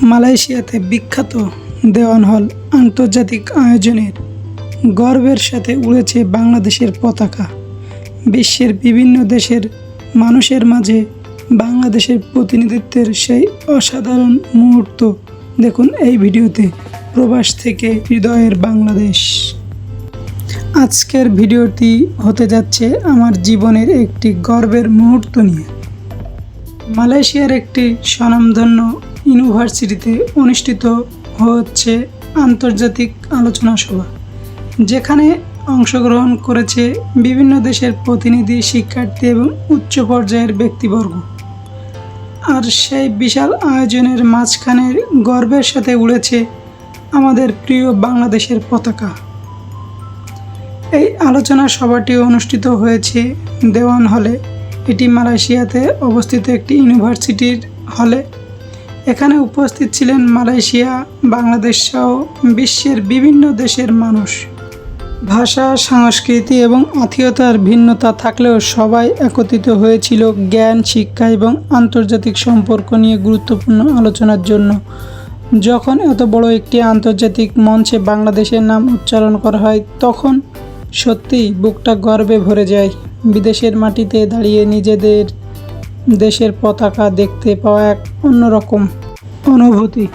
মালয়েশিয়াতে বিখ্যাত দেওয়ান হল আন্তর্জাতিক আয়োজনের গর্বের সাথে উড়েছে বাংলাদেশের পতাকা। বিশ্বের বিভিন্ন দেশের মানুষের মাঝে বাংলাদেশের প্রতিনিধিত্বের সেই অসাধারণ মুহূর্ত দেখুন এই ভিডিওতে। প্রবাস থেকে হৃদয়ের বাংলাদেশ। আজকের ভিডিওটি হতে যাচ্ছে আমার জীবনের একটি গর্বের মুহূর্ত নিয়ে। মালয়েশিয়ার একটি স্বনামধন্য ইউনিভার্সিটিতে অনুষ্ঠিত হচ্ছে আন্তর্জাতিক আলোচনা সভা, যেখানে অংশগ্রহণ করেছে বিভিন্ন দেশের প্রতিনিধি, শিক্ষার্থী এবং উচ্চ পর্যায়ের ব্যক্তিবর্গ। আর সেই বিশাল আয়োজনের মাঝখানে গর্বের সাথে উড়েছে আমাদের প্রিয় বাংলাদেশের পতাকা। এই আলোচনা সভাটি অনুষ্ঠিত হয়েছে দেওয়ান হলে। এটি মালয়েশিয়াতে অবস্থিত একটি ইউনিভার্সিটির হলে। এখানে উপস্থিত ছিলেন মালয়েশিয়া, বাংলাদেশ সহ বিশ্বের বিভিন্ন দেশের মানুষ। ভাষা, সংস্কৃতি এবং আত্মীয়তার ভিন্নতা থাকলেও সবাই একত্রিত হয়েছিল জ্ঞান, শিক্ষা এবং আন্তর্জাতিক সম্পর্ক নিয়ে গুরুত্বপূর্ণ আলোচনার জন্য। যখন এত বড় একটি আন্তর্জাতিক মঞ্চে বাংলাদেশের নাম উচ্চারণ করা হয়, তখন সত্যিই বুকটা গর্বে ভরে যায়। বিদেশের মাটিতে দাঁড়িয়ে নিজেদের দেশের পতাকা দেখতে পাওয়া এক অন্যরকম অনুভূতি।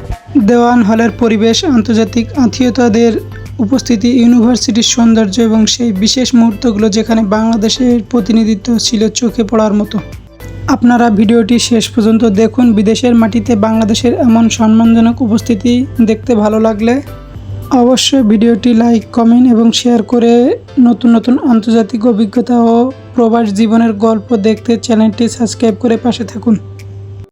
দেওয়ান হলের পরিবেশ, আন্তর্জাতিক আত্মীয়তাদের উপস্থিতি, ইউনিভার্সিটির সৌন্দর্য এবং সেই বিশেষ মুহূর্তগুলো যেখানে বাংলাদেশের প্রতিনিধিত্ব ছিল চোখে পড়ার মতো। আপনারা ভিডিওটি শেষ পর্যন্ত দেখুন। বিদেশের মাটিতে বাংলাদেশের এমন সম্মানজনক উপস্থিতি দেখতে ভালো লাগলে অবশ্যই ভিডিওটি লাইক, কমেন্ট এবং শেয়ার করে নতুন নতুন আন্তর্জাতিক অভিজ্ঞতা ও প্রবাস জীবনের গল্প দেখতে চ্যানেলটি সাবস্ক্রাইব করে পাশে থাকুন।